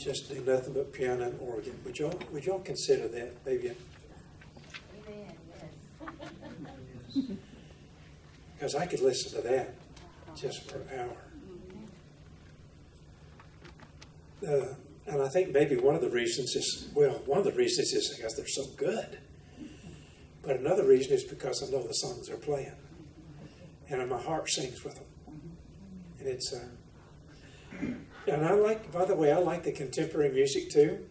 just do nothing but piano and organ. Would y'all consider that, maybe? Amen, yes. Because I could listen to that just for an hour. And I think maybe one of the reasons is because they're so good. But another reason is because I know the songs they're playing. And my heart sings with them. And it's, and I like the contemporary music too.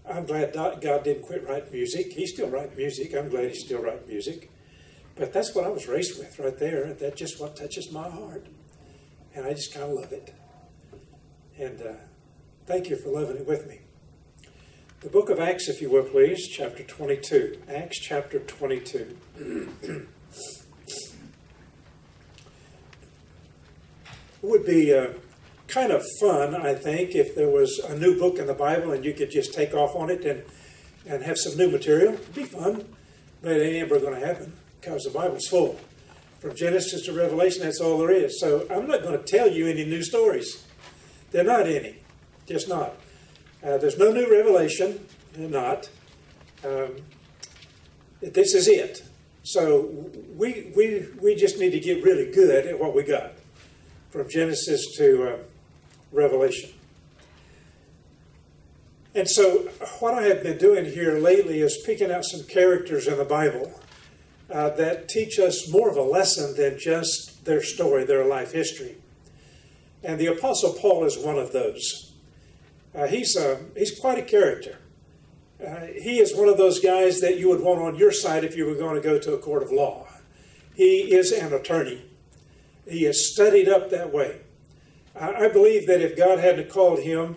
I'm glad God didn't quit writing music. He's still writing music. I'm glad he's still writing music. But that's what I was raised with right there. That's just what touches my heart. And I just kind of love it. And thank you for loving it with me. The book of Acts, if you will, please, chapter 22. Acts chapter 22. It would be kind of fun, I think, if there was a new book in the Bible and you could just take off on it and have some new material. It'd be fun, but it ain't ever going to happen because the Bible's full. From Genesis to Revelation, that's all there is. So I'm not going to tell you any new stories. There are not any. Just not. There's no new revelation. Not. This is it. So we just need to get really good at what we got. From Genesis to Revelation. And so what I have been doing here lately is picking out some characters in the Bible that teach us more of a lesson than just their story, their life history. And the Apostle Paul is one of those. He's quite a character. He is one of those guys that you would want on your side if you were going to go to a court of law. He is an attorney. He is studied up that way. I believe that if God hadn't called him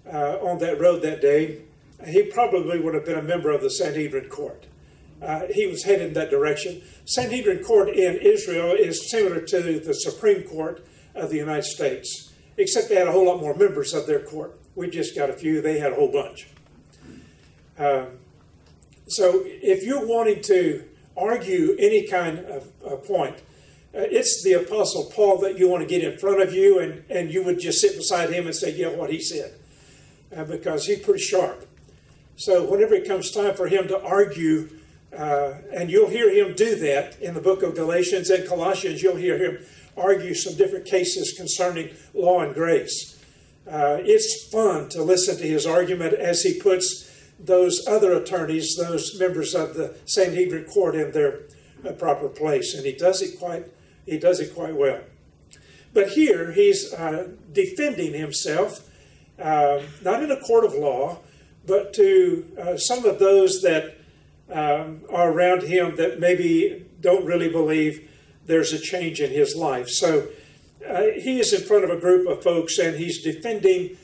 on that road that day, he probably would have been a member of the Sanhedrin court. He was headed in that direction. Sanhedrin court in Israel is similar to the Supreme Court of the United States, except they had a whole lot more members of their court. We just got a few. They had a whole bunch. So if you're wanting to argue any kind of point, it's the Apostle Paul that you want to get in front of you, and you would just sit beside him and say, yeah, what he said, because he's pretty sharp. So whenever it comes time for him to argue, and you'll hear him do that in the book of Galatians and Colossians, you'll hear him argue some different cases concerning law and grace. It's fun to listen to his argument as he puts those other attorneys, those members of the Sanhedrin court, in their proper place, and he does it quite well. But here he's defending himself, not in a court of law, but to some of those that are around him that maybe don't really believe there's a change in his life. So he is in front of a group of folks, and he's defending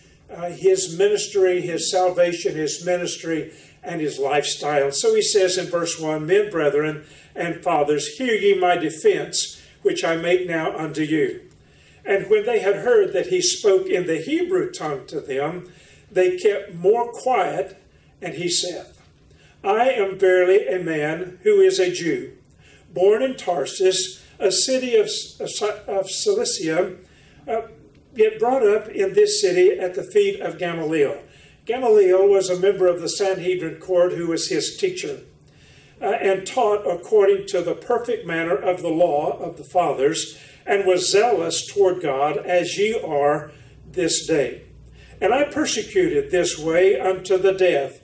his ministry, his salvation, his ministry, and his lifestyle. So he says in verse 1, "Men, brethren, and fathers, hear ye my defense, which I make now unto you." And when they had heard that he spoke in the Hebrew tongue to them, they kept more quiet, and he saith, "I am verily a man who is a Jew, born in Tarsus, a city of Cilicia, yet brought up in this city at the feet of Gamaliel." Gamaliel was a member of the Sanhedrin court who was his teacher, and taught according to the perfect manner of the law of the fathers, and was zealous toward God, as ye are this day. And I persecuted this way unto the death,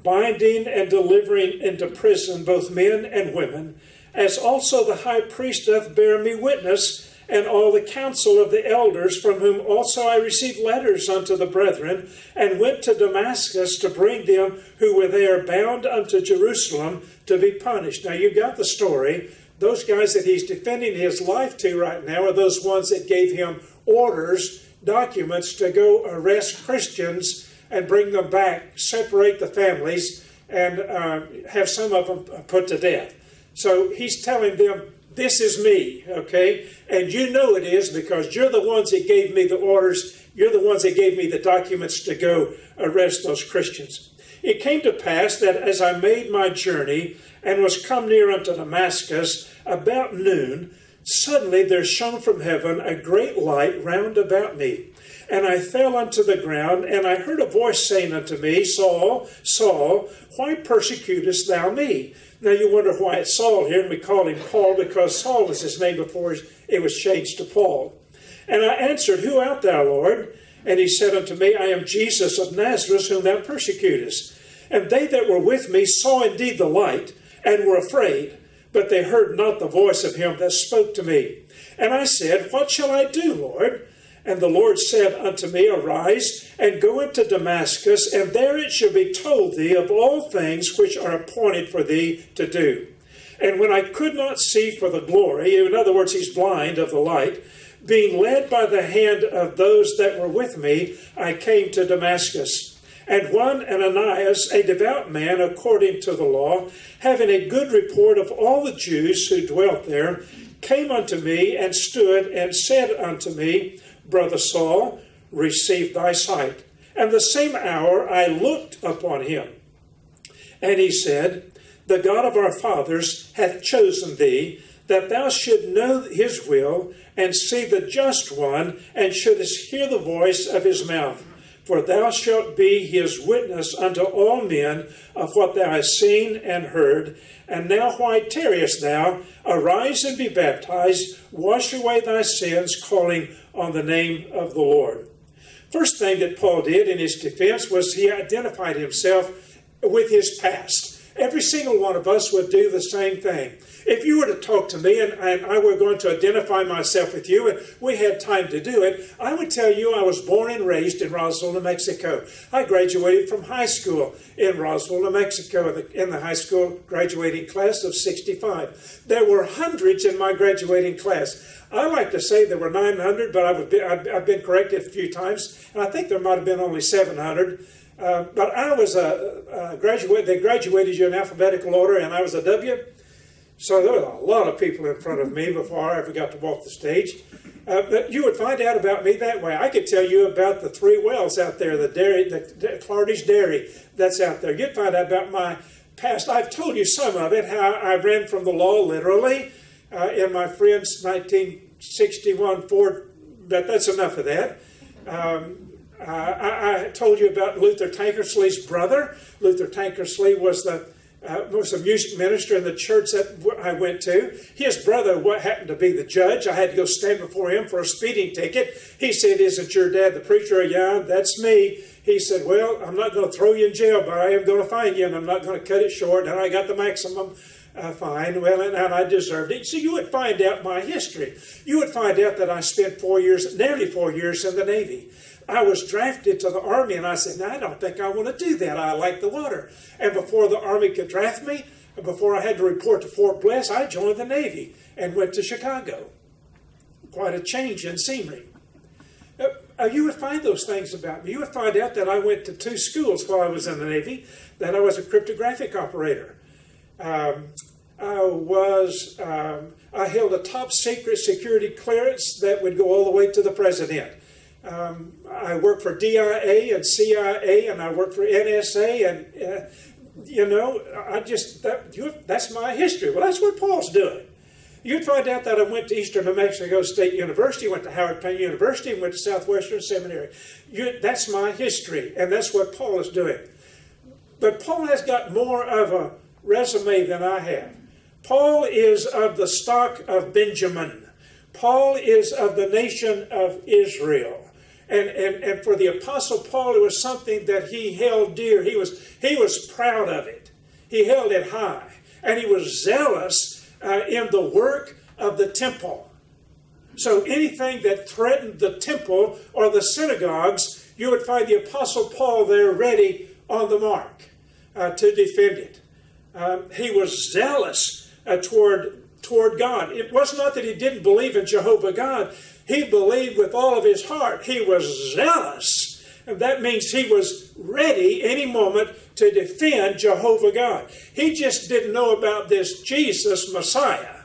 binding and delivering into prison both men and women, as also the high priest doth bear me witness, and all the council of the elders, from whom also I received letters unto the brethren, and went to Damascus to bring them who were there bound unto Jerusalem to be punished. Now you've got the story. Those guys that he's defending his life to right now are those ones that gave him orders, documents to go arrest Christians and bring them back, separate the families, and have some of them put to death. So he's telling them, this is me, okay? And you know it is, because you're the ones that gave me the orders. You're the ones that gave me the documents to go arrest those Christians. It came to pass that as I made my journey and was come near unto Damascus about noon, Suddenly there shone from heaven a great light round about me. And I fell unto the ground, and I heard a voice saying unto me, Saul, Saul, why persecutest thou me? Now you wonder why it's Saul here, and we call him Paul, because Saul was his name before it was changed to Paul. And I answered, Who art thou, Lord? And he said unto me, I am Jesus of Nazareth, whom thou persecutest. And they that were with me saw indeed the light, and were afraid, but they heard not the voice of him that spoke to me. And I said, What shall I do, Lord? And the Lord said unto me, Arise, and go into Damascus, and there it shall be told thee of all things which are appointed for thee to do. And when I could not see for the glory, in other words, he's blind of the light, being led by the hand of those that were with me, I came to Damascus. And one Ananias, a devout man according to the law, having a good report of all the Jews who dwelt there, came unto me and stood and said unto me, Brother Saul, receive thy sight. And the same hour I looked upon him. And he said, The God of our fathers hath chosen thee, that thou shouldst know his will, and see the just one, and shouldest hear the voice of his mouth. For thou shalt be his witness unto all men of what thou hast seen and heard. And now why tarriest thou? Arise and be baptized, wash away thy sins, calling on the name of the Lord. First thing that Paul did in his defense was he identified himself with his past. Every single one of us would do the same thing. If you were to talk to me and I were going to identify myself with you and we had time to do it, I would tell you I was born and raised in Roswell, New Mexico. I graduated from high school in Roswell, New Mexico, in the high school graduating class of 65. There were hundreds in my graduating class. I like to say there were 900, but I've been corrected a few times, and I think there might have been only 700. But I was a graduate. They graduated you in alphabetical order, and I was a W. So there were a lot of people in front of me before I ever got to walk the stage. But you would find out about me that way. I could tell you about the 3 wells out there, the dairy, the Clardy's Dairy that's out there. You'd find out about my past. I've told you some of it, how I ran from the law literally in my friend's 1961 Ford, but that's enough of that. I told you about Luther Tankersley's brother. Luther Tankersley was a music minister in the church that I went to. His brother happened to be the judge. I had to go stand before him for a speeding ticket. He said, Isn't your dad the preacher? Yeah, that's me. He said, Well, I'm not going to throw you in jail, but I am going to fine you, and I'm not going to cut it short. And I got the maximum fine. Well, and I deserved it. So you would find out my history. You would find out that I spent nearly 4 years in the Navy. I was drafted to the Army, and I said, I don't think I want to do that. I like the water. And before the Army could draft me, and before I had to report to Fort Bliss, I joined the Navy and went to Chicago. Quite a change in scenery. You would find those things about me. You would find out that I went to 2 schools while I was in the Navy, that I was a cryptographic operator. I held a top secret security clearance that would go all the way to the president. I worked for DIA and CIA, and I worked for NSA, and that's my history. Well, that's what Paul's doing. You'd find out that I went to Eastern New Mexico State University, went to Howard Payne University, and went to Southwestern Seminary. That's my history, and that's what Paul is doing. But Paul has got more of a resume than I have. Paul is of the stock of Benjamin. Paul is of the nation of Israel. And for the Apostle Paul, it was something that he held dear. He was proud of it. He held it high. And he was zealous in the work of the temple. So anything that threatened the temple or the synagogues, you would find the Apostle Paul there ready on the mark to defend it. He was zealous toward God. It was not that he didn't believe in Jehovah God. He believed with all of his heart. He was zealous. And that means he was ready any moment to defend Jehovah God. He just didn't know about this Jesus Messiah.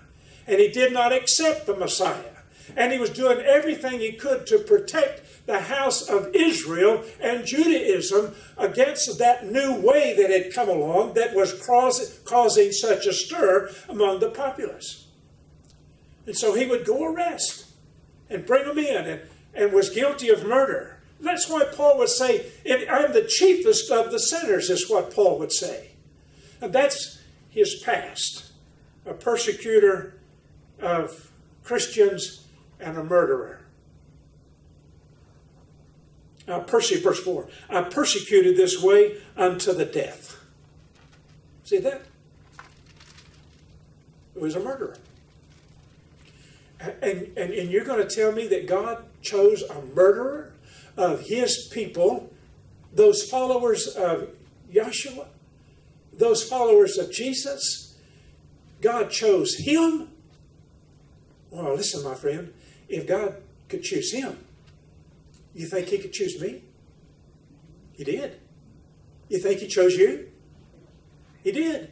And he did not accept the Messiah. And he was doing everything he could to protect the house of Israel and Judaism against that new way that had come along that was causing such a stir among the populace. And so he would go arrest and bring them in and was guilty of murder. That's why Paul would say, I'm the chiefest of the sinners, is what Paul would say. And that's his past. A persecutor of Christians and a murderer. Verse 4, I persecuted this way unto the death. See that? It was a murderer. And you're going to tell me that God chose a murderer of his people, those followers of Yeshua, those followers of Jesus? God chose him? Well, listen, my friend, if God could choose him, you think he could choose me? He did. You think he chose you? He did.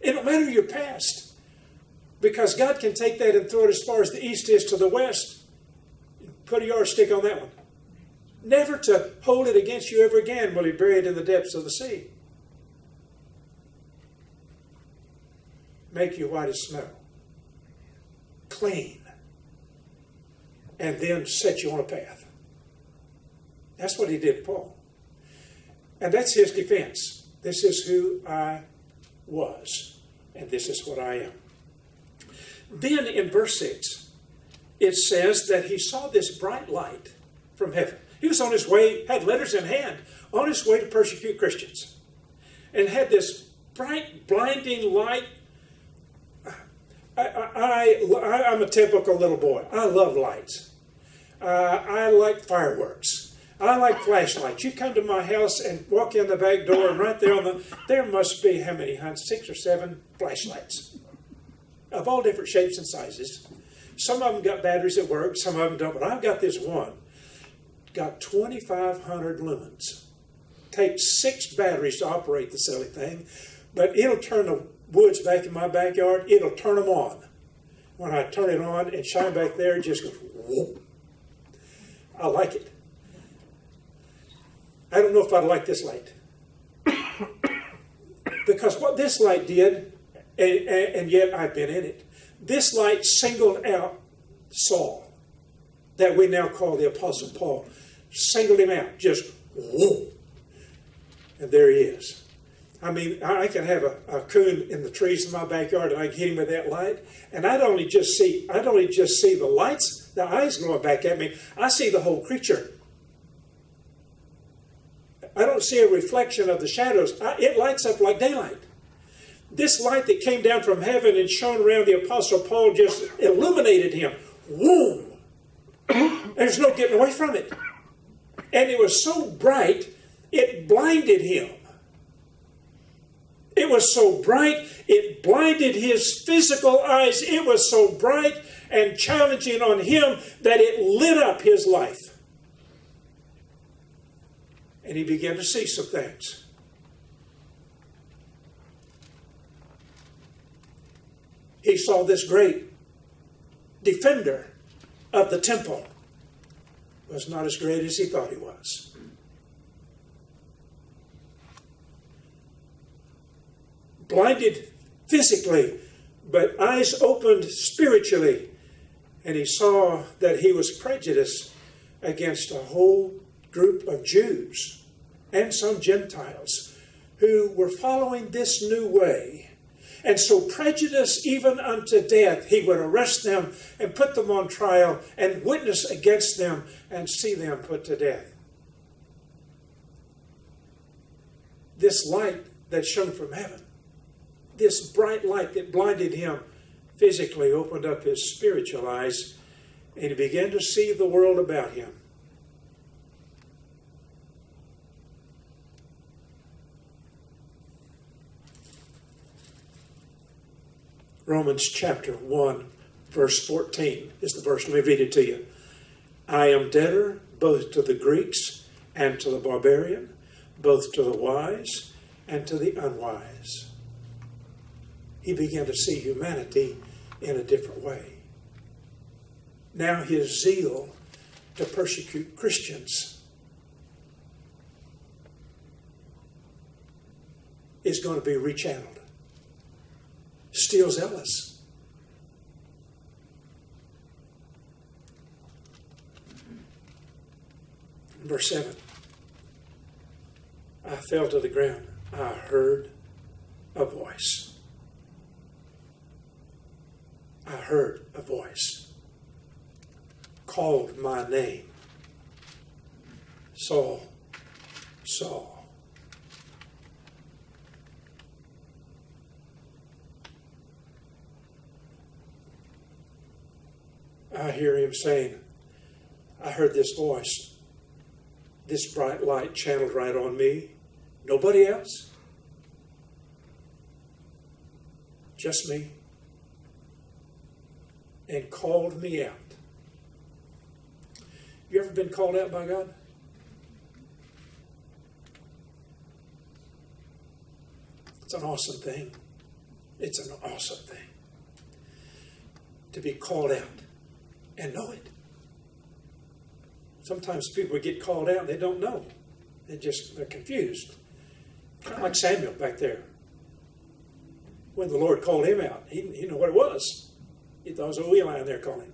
It don't matter your past, because God can take that and throw it as far as the east is to the west. Put a yardstick on that one. Never to hold it against you ever again will he bury it in the depths of the sea. Make you white as snow. Clean. And then set you on a path. That's what he did to Paul. And that's his defense. This is who I was. And this is what I am. Then in verse 6, it says that he saw this bright light from heaven. He was on his way, had letters in hand, on his way to persecute Christians. And had this bright, blinding light. I'm a typical little boy. I love lights. I like fireworks. I like flashlights. You come to my house and walk in the back door, and right there there must be, how many, Hans? 6 or 7 flashlights of all different shapes and sizes. Some of them got batteries that work, some of them don't, but I've got this one. Got 2,500 lumens. Takes 6 batteries to operate the silly thing, but it'll turn the woods back in my backyard, it'll turn them on. When I turn it on and shine back there, it just goes whoop. I like it. I don't know if I'd like this light. Because what this light did, and yet I've been in it, this light singled out Saul, that we now call the Apostle Paul. Singled him out, just whoop. And there he is. I mean, I can have a coon in the trees in my backyard, and I can hit him with that light, and I'd only just see the lights, the eyes glowing back at me. I see the whole creature. I don't see a reflection of the shadows. It lights up like daylight. This light that came down from heaven and shone around the Apostle Paul just illuminated him. Whoom! There's no getting away from it. And it was so bright, it blinded him. It was so bright, it blinded his physical eyes. It was so bright and challenging on him that it lit up his life. And he began to see some things. He saw this great defender of the temple was not as great as he thought he was. Blinded physically, but eyes opened spiritually. And he saw that he was prejudiced against a whole group of Jews and some Gentiles who were following this new way. And so prejudiced even unto death, he would arrest them and put them on trial and witness against them and see them put to death. This light that shone from heaven, this bright light that blinded him physically, opened up his spiritual eyes, and he began to see the world about him. Romans chapter 1, verse 14 is the verse. Let me read it to you. I am debtor both to the Greeks and to the barbarian, both to the wise and to the unwise. He began to see humanity in a different way. Now his zeal to persecute Christians is going to be rechanneled. Still zealous. Verse 7. I fell to the ground. I heard a voice. I heard a voice. Called my name. Saul, Saul. I hear him saying, I heard this voice, this bright light channeled right on me. Nobody else. Just me. And called me out. You ever been called out by God? It's an awesome thing. It's an awesome thing. To be called out and know it. Sometimes people get called out and they don't know. They're confused. Kind of like Samuel back there. When the Lord called him out, he didn't know what it was. He thought it was a wheel line there calling.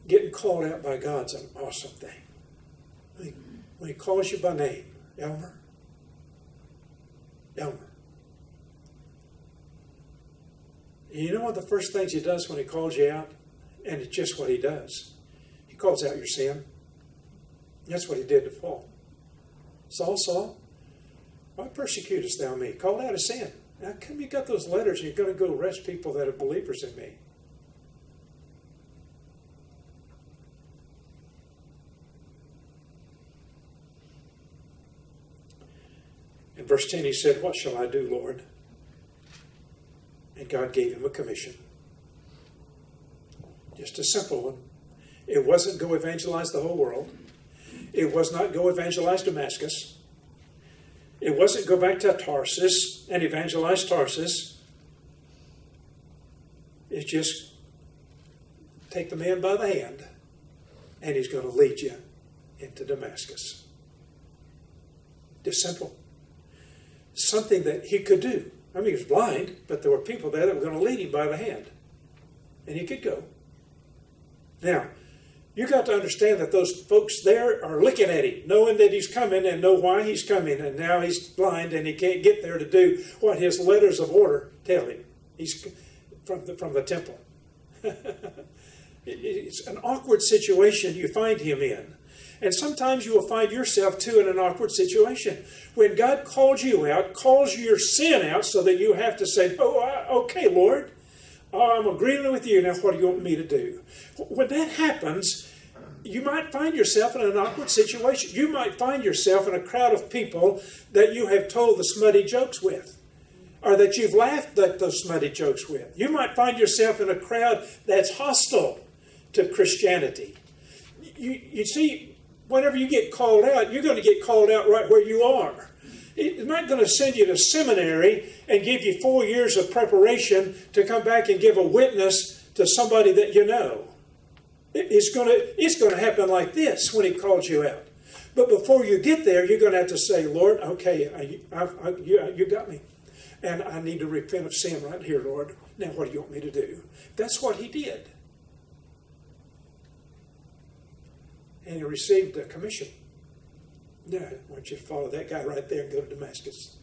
Getting called out by God's an awesome thing. When he calls you by name, Elmer. You know what the first things he does when he calls you out? And it's just what he does. He calls out your sin. That's what he did to Paul. Saul, Saul, why persecutest thou me? Called out of sin. How come you got those letters and you're going to go arrest people that are believers in me? In verse 10 he said, what shall I do, Lord? And God gave him a commission. Just a simple one. It wasn't go evangelize the whole world. It was not go evangelize Damascus. It wasn't go back to Tarsus and evangelize Tarsus. It's just take the man by the hand and he's going to lead you into Damascus. Just simple. Something that he could do. I mean, he was blind, but there were people there that were going to lead him by the hand. And he could go. Now, you got to understand that those folks there are looking at him, knowing that he's coming and know why he's coming. And now he's blind and he can't get there to do what his letters of order tell him. He's from the temple. It's an awkward situation you find him in. And sometimes you will find yourself, too, in an awkward situation. When God calls you out, calls your sin out so that you have to say, okay, Lord, I'm agreeing with you. Now, what do you want me to do? When that happens, you might find yourself in an awkward situation. You might find yourself in a crowd of people that you have told the smutty jokes with, or that you've laughed at those smutty jokes with. You might find yourself in a crowd that's hostile to Christianity. You see, whenever you get called out, you're going to get called out right where you are. It's not going to send you to seminary and give you 4 years of preparation to come back and give a witness to somebody that you know. It's going to happen like this when he calls you out. But before you get there, you're going to have to say, Lord, okay, you got me. And I need to repent of sin right here, Lord. Now what do you want me to do? That's what he did. And he received a commission. Now, I want you to follow that guy right there and go to Damascus.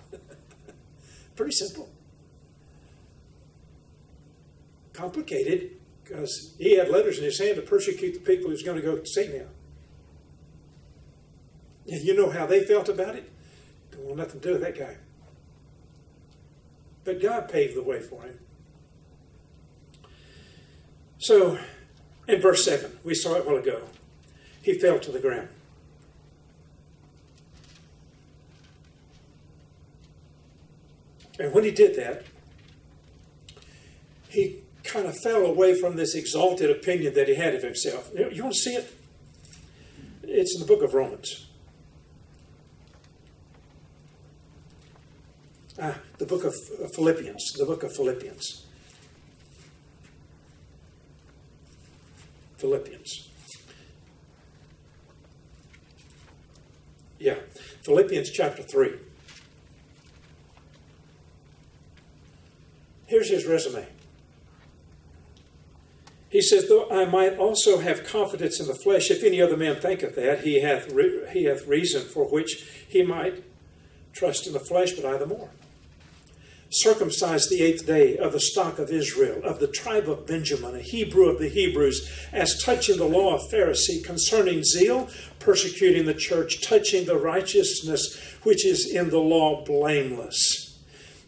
Pretty simple. Complicated, because he had letters in his hand to persecute the people he was going to go see now. And you know how they felt about it? Don't want nothing to do with that guy. But God paved the way for him. So, in verse 7, we saw it a while ago. He fell to the ground. And when he did that, he kind of fell away from this exalted opinion that he had of himself. You want to see it? It's in the book of Romans. The book of Philippians. The book of Philippians. Philippians. Yeah. Philippians chapter 3. Here's his resume. He says, though I might also have confidence in the flesh, if any other man thinketh that, he hath reason for which he might trust in the flesh, but I the more. Circumcised the 8th day, of the stock of Israel, of the tribe of Benjamin, a Hebrew of the Hebrews, as touching the law of Pharisee, concerning zeal, persecuting the church, touching the righteousness which is in the law, blameless.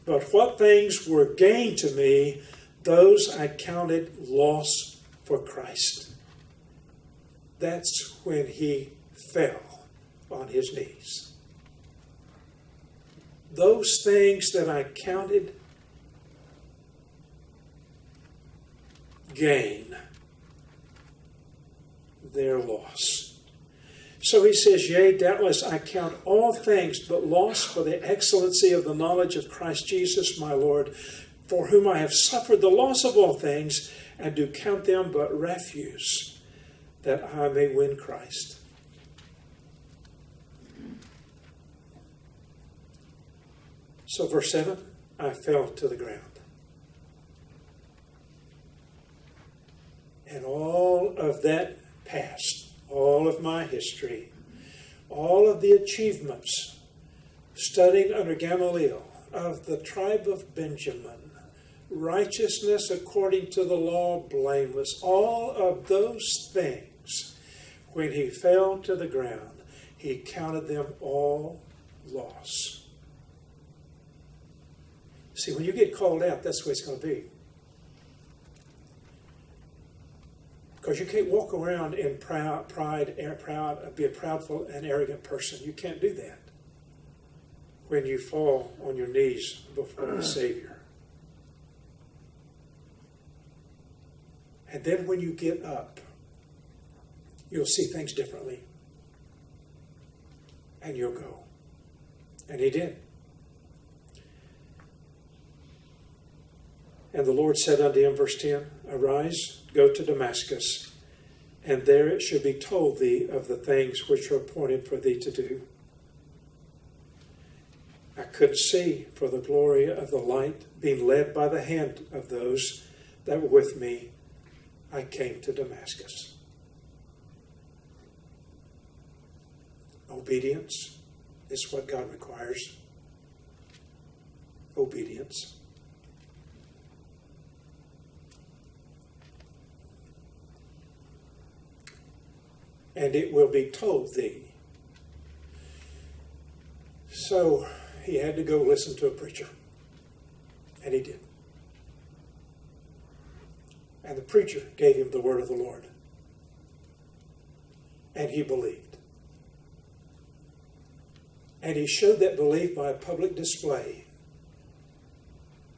But what things were gain to me, those I counted loss for Christ. That's when he fell on his knees. Those things that I counted gain, their loss. So he says, yea, doubtless I count all things but loss for the excellency of the knowledge of Christ Jesus my Lord, for whom I have suffered the loss of all things, and do count them but refuse, that I may win Christ. So verse 7, I fell to the ground. And all of that past, all of my history, all of the achievements, studying under Gamaliel, of the tribe of Benjamin, righteousness according to the law, blameless, all of those things, when he fell to the ground, he counted them all loss. See, when you get called out, that's the way it's going to be. Because you can't walk around in be a proudful and arrogant person. You can't do that when you fall on your knees before the Savior. And then when you get up, you'll see things differently. And you'll go. And he did. And the Lord said unto him, verse 10, Arise, go to Damascus, and there it shall be told thee of the things which are appointed for thee to do. I couldn't see for the glory of the light, being led by the hand of those that were with me, I came to Damascus. Obedience is what God requires. Obedience. And it will be told thee. So he had to go listen to a preacher. And he did. And the preacher gave him the word of the Lord. And he believed. And he showed that belief by a public display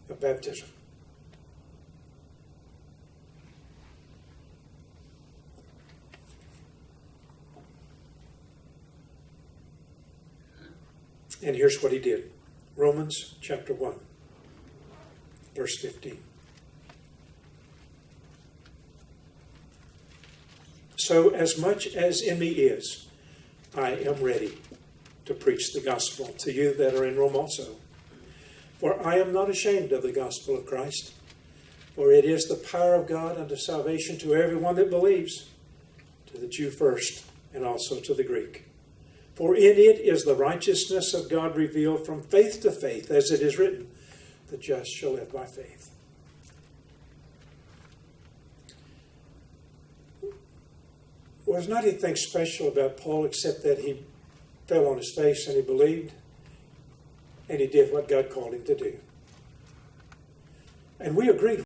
of baptism. And here's what he did. Romans chapter 1, verse 15. So as much as in me is, I am ready to preach the gospel to you that are in Rome also. For I am not ashamed of the gospel of Christ, for it is the power of God unto salvation to everyone that believes, to the Jew first, and also to the Greek. For in it is the righteousness of God revealed from faith to faith, as it is written, the just shall live by faith. Well, there's not anything special about Paul except that he fell on his face and he believed, and he did what God called him to do. And we agreed